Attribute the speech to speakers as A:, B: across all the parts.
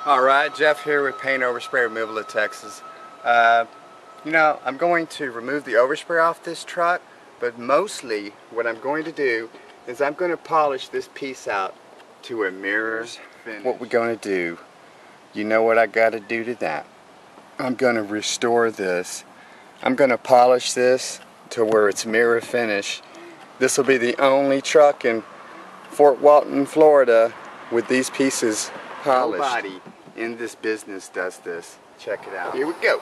A: Alright, Jeff here with Overspray Removal of Texas. You know, I'm going to remove the overspray off this truck, but mostly what I'm going to do is I'm going to polish this piece out to a mirror finish. What we're going to do, you know what I got to do to that? I'm going to restore this. I'm going to polish this to where it's mirror finish. This will be the only truck in Fort Walton, Florida with these pieces polished. Nobody in this business does this. Check it out. Here we go.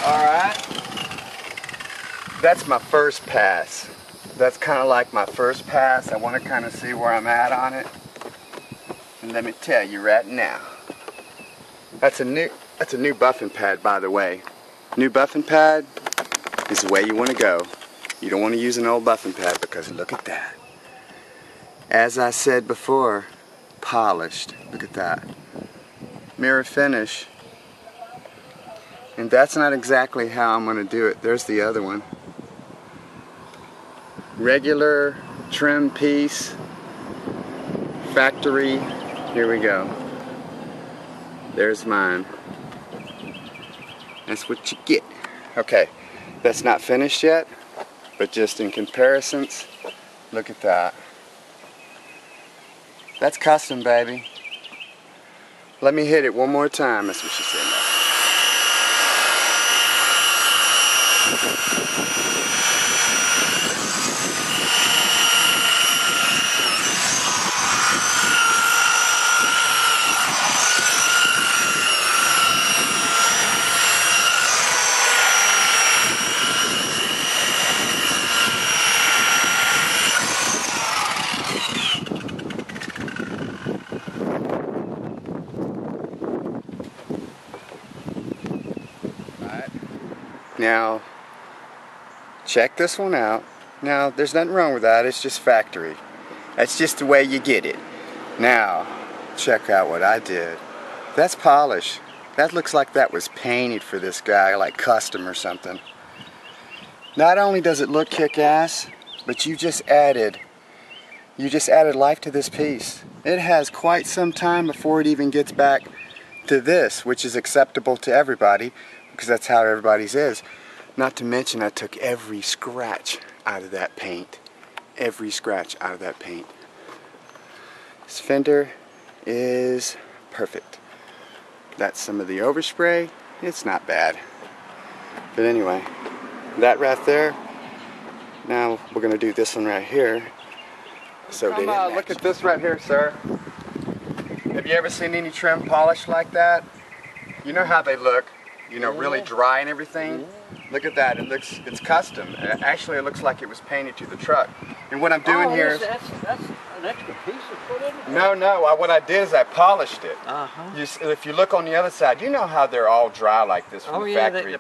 A: Alright, that's my first pass. That's kind of like my first pass. I want to kind of see where I'm at on it. And let me tell you right now. That's a new buffing pad, by the way. New buffing pad is the way you want to go. You don't want to use an old buffing pad because look at that. As I said before, polished. Look at that. Mirror finish. And that's not exactly how I'm going to do it. There's the other one. Regular trim piece, factory. Here we go. There's mine. That's what you get. Okay, that's not finished yet, but just in comparisons, look at that. That's custom, baby. Let me hit it one more time. That's what she said. Now, check this one out. Now, there's nothing wrong with that. It's just factory. That's just the way you get it. Now, check out what I did. That's polish. That looks like that was painted for this guy, like custom or something. Not only does it look kick-ass, but you just added life to this piece. It has quite some time before it even gets back to this, which is acceptable to everybody, because that's how everybody's is. Not to mention I took every scratch out of that paint. Every scratch out of that paint. This fender is perfect. That's some of the overspray. It's not bad. But anyway, that right there. Now we're going to do this one right here. So look at this right here, sir. Have you ever seen any trim polish like that? You know how they look. You know, really dry and everything. Look at that. It's custom. Actually, it looks like it was painted to the truck. And what I'm doing here is...
B: That's an extra piece to put in it?
A: No. What I did is I polished it. If you look on the other side, you know how they're all dry like this from the factory.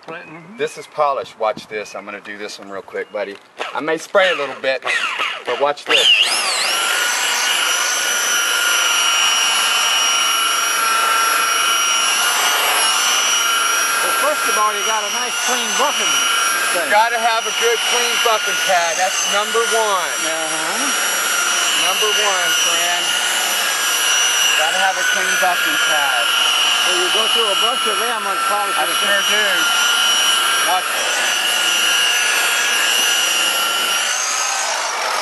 A: This is polished. Watch this. I'm going to do this one real quick, buddy. I may spray a little bit, but watch this.
B: First of all, you got a nice clean buffing thing.
A: Got to have a good clean buffing pad. That's number one. Number one, friend. Got to have a clean buffing pad.
B: So you go through a bunch of them and polish it.
A: I sure do. Watch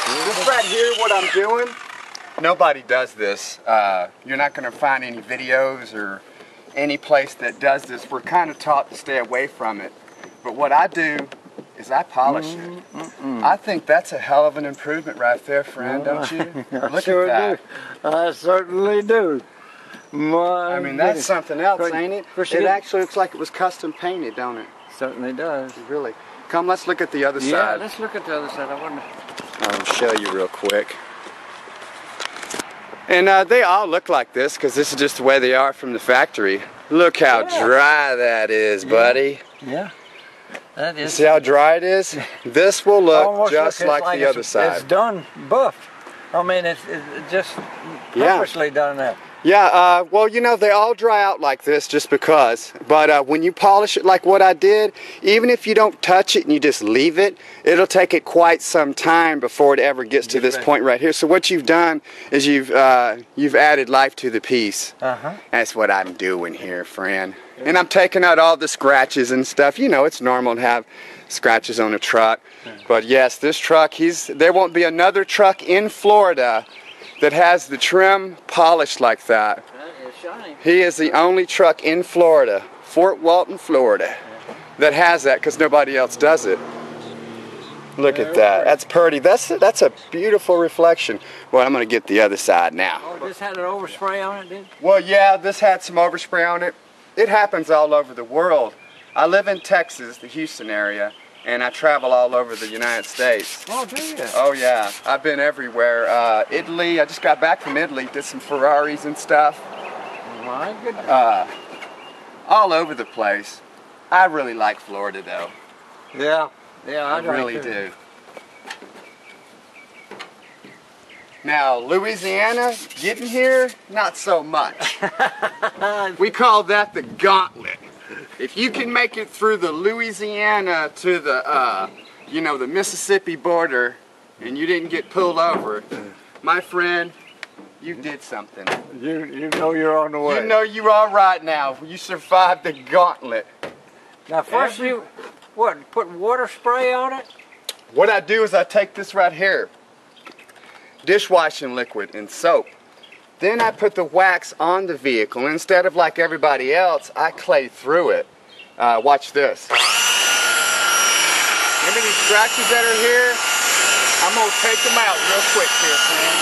A: it. This right here, what I'm doing, nobody does this. You're not going to find any videos or any place that does this. We're kind of taught to stay away from it. But what I do is I polish it. I think that's a hell of an improvement right there, friend, don't you? Look
B: sure
A: at that.
B: Do. I certainly do.
A: I mean, that's something else, ain't it? It actually looks like it was custom painted, don't it?
B: Certainly does.
A: Really. Come, let's look at the other side.
B: Yeah, let's look at the other side. I wonder.
A: I'll show you real quick. And they all look like this because this is just the way they are from the factory. Look how dry that is, buddy.
B: Yeah. That
A: You
B: is.
A: see how dry it is? This will look
B: Almost
A: just
B: looks
A: like the other
B: It's
A: side.
B: done buff. I mean, it's just purposely done that.
A: Yeah, well, you know, they all dry out like this just because. But when you polish it like what I did, even if you don't touch it and you just leave it, it'll take it quite some time before it ever gets to this point right here. So what you've done is you've added life to the piece. That's what I'm doing here, friend. And I'm taking out all the scratches and stuff. You know, it's normal to have scratches on a truck. But yes, this truck, there won't be another truck in Florida that has the trim polished like that.
B: That is shiny.
A: He is the only truck in Florida, Fort Walton, Florida, that has that because nobody else does it. Look at that. That's pretty. That's a beautiful reflection. Well, I'm going to get the other side now.
B: Oh, this had an overspray on it, did it?
A: Well, yeah, this had some overspray on it. It happens all over the world. I live in Texas, the Houston area, and I travel all over the United States.
B: Oh, do you?
A: Oh, yeah. I've been everywhere. Italy, I just got back from Italy, did some Ferraris and stuff.
B: My goodness.
A: All over the place. I really like Florida, though.
B: Yeah,
A: I really do. Now, Louisiana, getting here, not so much. We call that the gauntlet. If you can make it through the Louisiana to the, you know, the Mississippi border, and you didn't get pulled over, my friend, you did something.
B: You know you're on the way.
A: You know you're all right now. You survived the gauntlet.
B: Now, first you, put water spray on it?
A: What I do is I take this right here, dishwashing liquid and soap. Then I put the wax on the vehicle. Instead of like everybody else, I clay through it. Watch this. Remember these scratches that are here? I'm going to take them out real quick here, Sam.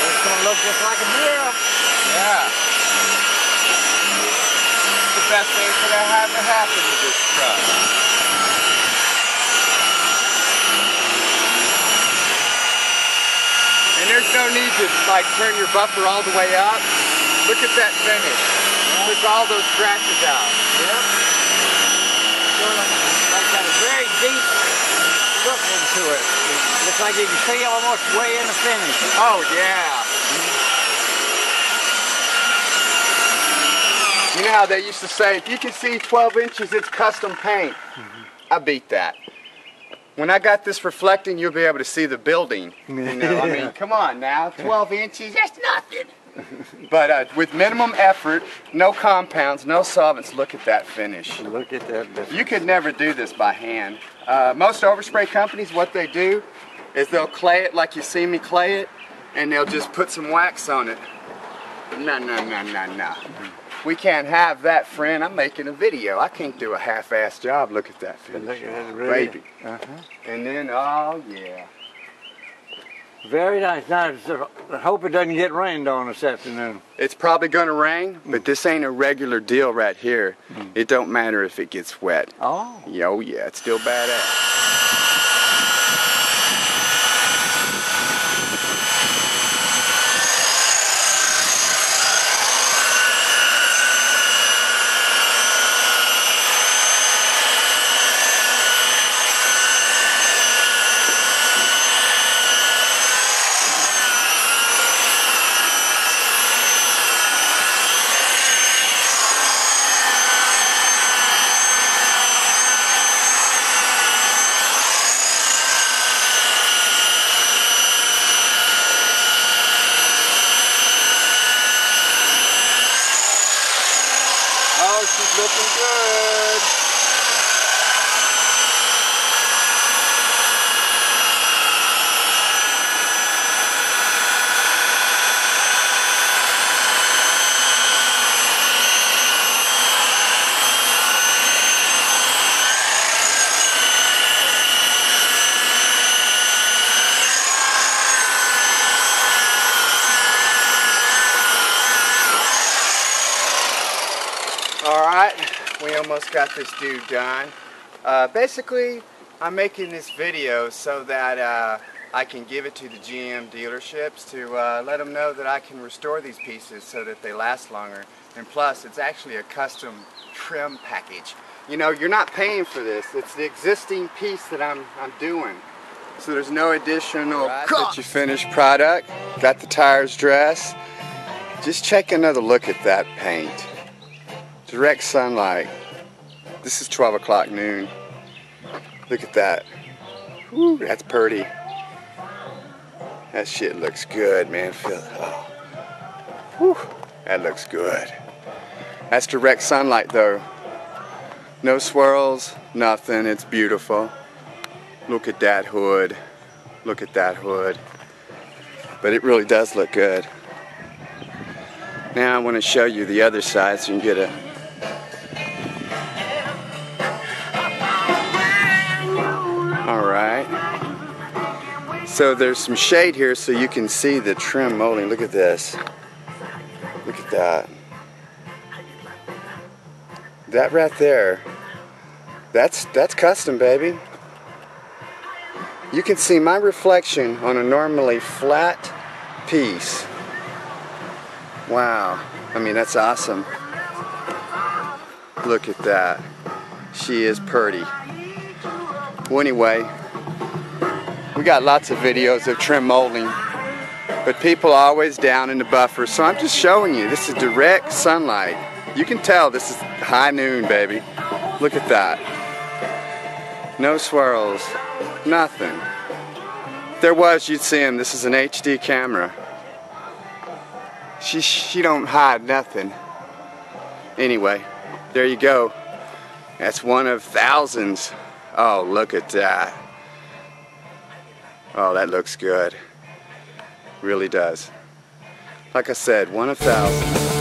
B: It's going to look just like a mirror.
A: Yeah. It's the best thing that ever happened to this truck. And there's no need to like turn your buffer all the way up. Look at that finish. Took all those scratches out.
B: Yep. Like got a very deep look into it. It looks like you can see almost way in the finish.
A: Oh yeah. You know how they used to say, if you can see 12 inches, it's custom paint. I beat that. When I got this reflecting, you'll be able to see the building. You know, I mean, come on now, 12 inches, that's nothing. But with minimum effort, no compounds, no solvents, look at that finish.
B: Look at that.
A: You could never do this by hand. Most overspray companies, what they do is they'll clay it like you see me clay it, and they'll just put some wax on it. No. We can't have that, friend. I'm making a video. I can't do a half-assed job. Look at that finish.
B: Look at that, really.
A: Baby. And then, oh yeah.
B: Very nice. Now, I hope it doesn't get rained on this afternoon.
A: It's probably going to rain, but this ain't a regular deal right here. It don't matter if it gets wet.
B: Oh.
A: Oh yeah, it's still badass. Oh, she's looking good. Alright, we almost got this dude done. Basically, I'm making this video so that I can give it to the GM dealerships to let them know that I can restore these pieces so that they last longer. And plus, it's actually a custom trim package. You know, you're not paying for this. It's the existing piece that I'm doing. So there's no additional cost. Your finished product. Got the tires dressed. Just take another look at that paint. Direct sunlight. This is 12 o'clock noon. Look at that. Woo, that's pretty. That shit looks good, man. Oh. Whew, that looks good. That's direct sunlight though. No swirls, nothing. It's beautiful. Look at that hood. Look at that hood. But it really does look good. Now I want to show you the other side so you can get a Alright. So there's some shade here so you can see the trim molding. Look at this. Look at that. That right there. That's custom, baby. You can see my reflection on a normally flat piece. Wow. I mean, that's awesome. Look at that. She is pretty. Well, anyway, we got lots of videos of trim molding, but people are always down in the buffer, so I'm just showing you. This is direct sunlight. You can tell this is high noon, baby. Look at that. No swirls. Nothing. If there was, you'd see him. This is an HD camera. She don't hide nothing. Anyway, there you go. That's one of thousands. Oh, look at that. Oh, that looks good. Really does. Like I said, one of thousands.